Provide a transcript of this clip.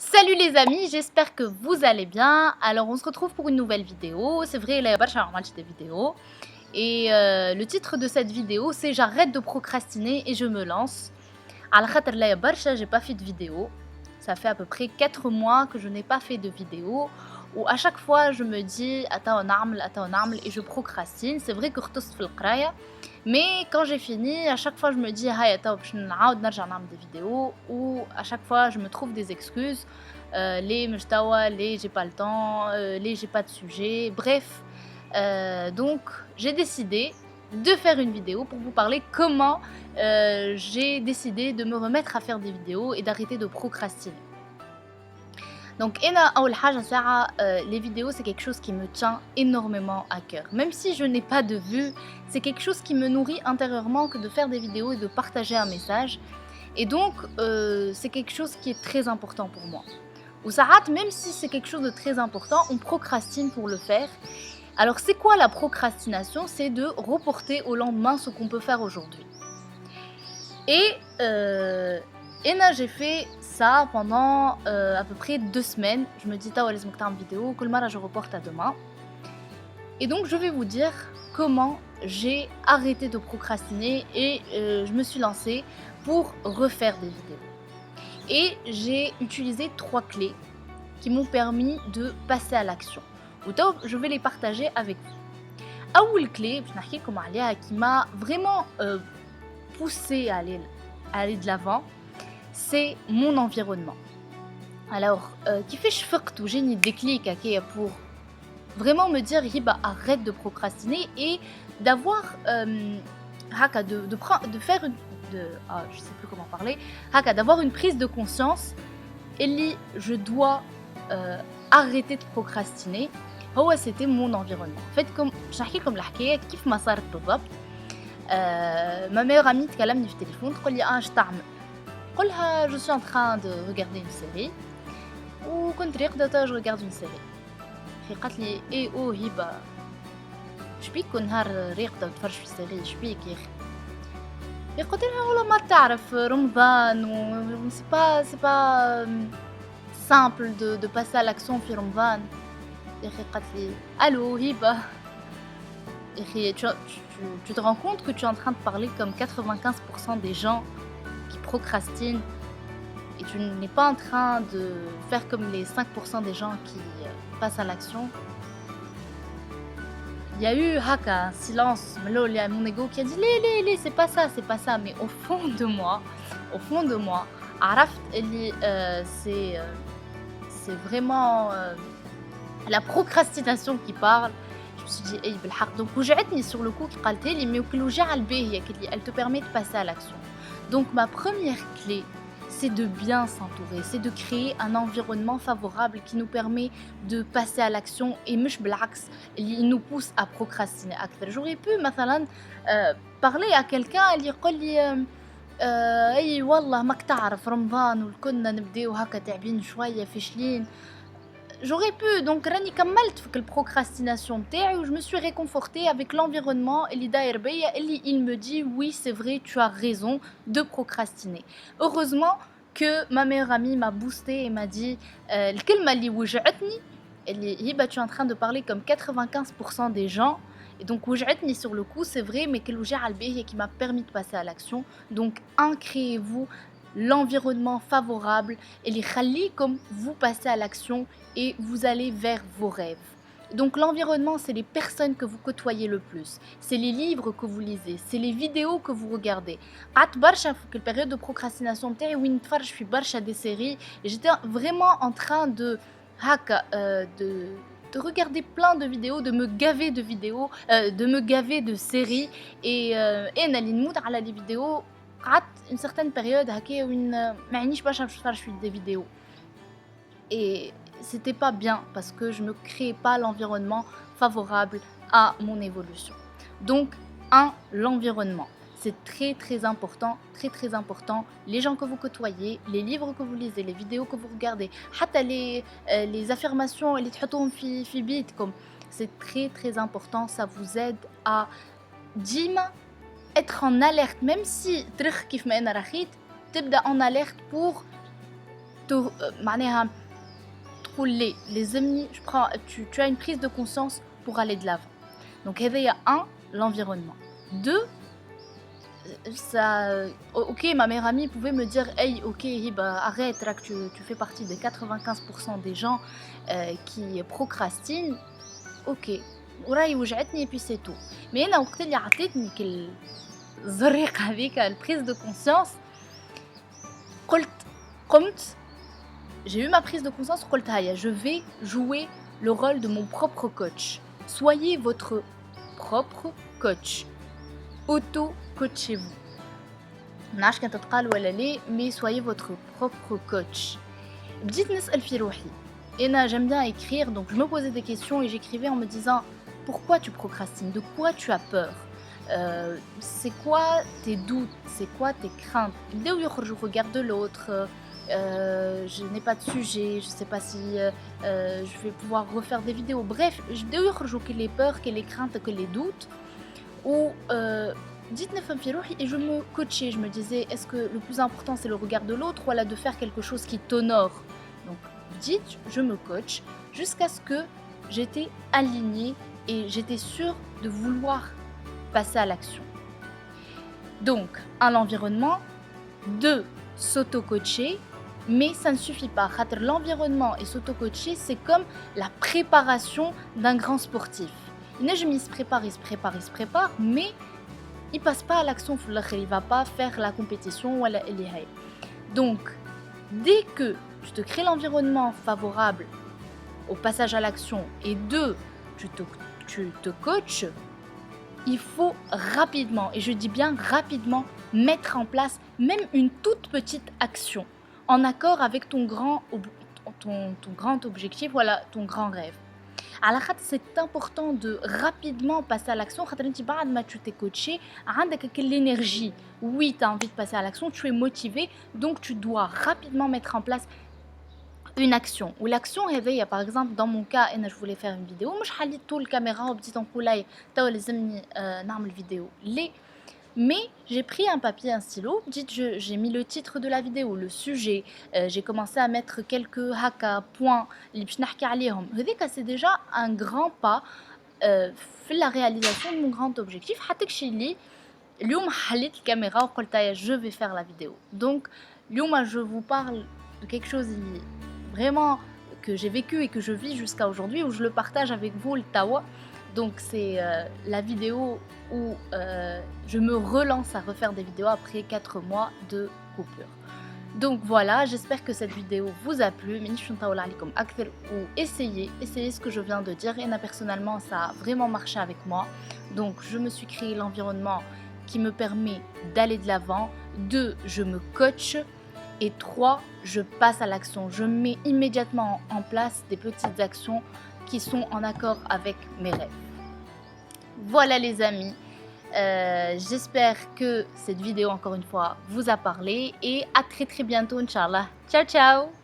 Salut les amis, j'espère que vous allez bien. Alors on se retrouve pour une nouvelle vidéo. C'est vrai, là, j'ai normal des vidéos. Et le titre de cette vidéo, c'est J'arrête de procrastiner et je me lance. À la khater la barsha, j'ai pas fait de vidéo. Ça fait à peu près 4 mois que je n'ai pas fait de vidéo. Où à chaque fois je me dis attends on arme et je procrastine. C'est vrai que khtost fil qraya. Mais quand j'ai fini, à chaque fois je me dis هاي attends باش نعاود نرجع نعمل des vidéos ou à chaque fois je me trouve des excuses les مش توا les j'ai pas le temps les j'ai pas de sujet bref donc j'ai décidé de faire une vidéo pour vous parler comment j'ai décidé de me remettre à faire des vidéos et d'arrêter de procrastiner. Donc, les vidéos, c'est quelque chose qui me tient énormément à cœur. Même si je n'ai pas de vues, c'est quelque chose qui me nourrit intérieurement que de faire des vidéos et de partager un message. Et donc, c'est quelque chose qui est très important pour moi. Ou ça rate, même si c'est quelque chose de très important, on procrastine pour le faire. Alors, c'est quoi la procrastination? C'est de reporter au lendemain ce qu'on peut faire aujourd'hui. Et là, j'ai fait ça pendant à peu près 2 semaines. Je me dis, t'as laisse-moi une vidéo, que je reporte à demain. Et donc, je vais vous dire comment j'ai arrêté de procrastiner et je me suis lancée pour refaire des vidéos. Et j'ai utilisé 3 clés qui m'ont permis de passer à l'action. Je vais les partager avec vous. أول clé qui m'a vraiment poussée à aller de l'avant, c'est mon environnement. Alors, qui fait que j'ai une déclic pour vraiment me dire arrête de procrastiner et d'avoir de faire je sais plus comment parler, d'avoir une prise de conscience et je dois arrêter de procrastiner. C'était mon environnement. En fait, comme je نحكي لكم الحكايه كيف ما صارت بالضبط. Ma meilleure amie تكلمني في التليفون تقول لي اش تعمل. قولها je suis en train de regarder une série وكنت راقده je regarde une série. قالت لي ايه او هبه شبيك كل نهار راقده وتفرج في سيري شبيك يا اخي. قلت لها والله ما تعرف رمضان و c'est pas simple de passer à l'action في رمضان. يا اخي قالت لي الو هبه يا اخي tu te rends compte que tu es en train de parler comme 95% des gens qui procrastinent et tu n'es pas en train de faire comme les 5% des gens qui passent à l'action. Il y a eu un silence, mon ego qui a dit les, c'est pas ça, mais au fond de moi, عرفت اللي c'est vraiment la procrastination qui parle. Je me suis dit اي بالحق. Donc وجعتني sur le coup qui قالتها لي mais وكل وجع الباهيه elle te permet de passer à l'action. Donc ma première clé, c'est de bien s'entourer, c'est de créer un environnement favorable qui nous permet de passer à l'action et مش بالعكس il nous pousse à procrastiner أكثر. J'aurais pu مثلا parler à quelqu'un اللي يقول لي اي والله ماك تعرف رمضان والكنا نبداو هكا تعبين شويه فاشلين. J'aurais pu, donc راني كملت في البروكراستيناسيون نتاعي و je me suis réconfortée avec l'environnement اللي داير بيا اللي il me dit oui c'est vrai tu as raison de procrastiner. Heureusement que ma meilleure amie m'a boostée et m'a dit الكلمة اللي وجعتني اللي هبة tu es en train de parler comme 95% des gens et donc وجعتني sur le coup c'est vrai mais كل وجع الباهية qui m'a permis de passer à l'action. Donc créez-vous l'environnement favorable et les khalli comme vous passez à l'action et vous allez vers vos rêves. Donc l'environnement, c'est les personnes que vous côtoyez le plus, c'est les livres que vous lisez, c'est les vidéos que vous regardez. قعدت برشا في الpériode de procrastination نتاعي وين نتفرج في برشا des séries et j'étais vraiment en train de de regarder plein de vidéos, de me gaver de vidéos, de me gaver de séries et انا اللي نموت على les vidéos. قعدت une certaine période هكايا وين ما عينيش برشا باش نتفرج في des vidéos et c'était pas bien parce que je ne créais pas l'environnement favorable à mon évolution. Donc l'environnement, c'est très très important, très très important. Les gens que vous côtoyez, les livres que vous lisez, les vidéos que vous regardez, حتى les affirmations اللي تحطوهم في بيتكم, c'est très très important. Ça vous aide à ديما être en alerte, même si ترخ كيف ما أنا رخيت تبدأ en alerte pour معناها تقول لي لازمني tu as une prise de conscience pour aller de l'avant. Donc هذايا 1 l'environnement. 2 ça OK, ma meilleure amie pouvait me dire: «Hey, OK, Hiba, arrête, là, que tu fais partie des 95% des gens qui procrastinent. OK, وراي وجعتني et puis c'est tout.» Mais أنا وقت اللي عطيتني الزريقة هذيك الprise de conscience قمت j'ai eu ma prise de conscience قلت هيا je vais jouer le rôle de mon propre coach. Soyez votre propre coach. Auto-coachez-vous. نعرفش كان تتقال ولا ليه mais soyez votre propre coach. بديت نسأل في روحي. J'aime bien écrire, donc je me posais des questions et j'écrivais en me disant pourquoi tu procrastines, de quoi tu as peur, c'est quoi tes doutes, c'est quoi tes craintes. Je regarde de l'autre, je n'ai pas de sujet, je ne sais pas si je vais pouvoir refaire des vidéos. Bref, que les peurs, que les craintes, que les doutes. Ou dites-ne femme firouhi et je me coachais, je me disais est-ce que le plus important c'est le regard de l'autre ou là de faire quelque chose qui t'honore. Donc dites je me coach jusqu'à ce que j'étais alignée et j'étais sûre de vouloir passer à l'action. Donc, 1 l'environnement, 2 s'auto-coacher, mais ça ne suffit pas. L'environnement et s'auto-coacher, c'est comme la préparation d'un grand sportif. Il se prépare, mais il passe pas à l'action, il va pas faire la compétition. Donc, dès que tu te crées l'environnement favorable au passage à l'action et 2, tu te coaches, il faut rapidement, et je dis bien rapidement, mettre en place même une toute petite action en accord avec ton grand objectif, voilà, ton grand rêve. Alors c'est important de rapidement passer à l'action. Tu t'es coaché, tu as l'énergie. Oui, tu as envie de passer à l'action, tu es motivé, donc tu dois rapidement mettre en place une action. Ou l'action réveille, par exemple, dans mon cas, je voulais faire une vidéo, je حليت tout la caméra au petit ampoulaye, توا لازمني نعمل vidéo. Mais j'ai pris un papier, un stylo, j'ai mis le titre de la vidéo, le sujet, j'ai commencé à mettre quelques haka, points, اللي باش نحكي عليهم. هذيك c'est déjà un grand pas في la réalisation de mon grand objectif. حتى اللي اليوم حليت الكاميرا وقلت je vais faire la vidéo. Donc اليوم je vous parle de quelque chose vraiment que j'ai vécu et que je vis jusqu'à aujourd'hui, où je le partage avec vous, le tawa. Donc c'est la vidéo où je me relance à refaire des vidéos après 4 mois de coupure. Donc voilà, j'espère que cette vidéo vous a plu. Ou essayez ce que je viens de dire. Et personnellement, ça a vraiment marché avec moi. Donc je me suis créé l'environnement qui me permet d'aller de l'avant. 2, je me coach. Et 3, je passe à l'action. Je mets immédiatement en place des petites actions qui sont en accord avec mes rêves. Voilà les amis, j'espère que cette vidéo encore une fois vous a parlé et à très bientôt Inch'Allah. Ciao ciao.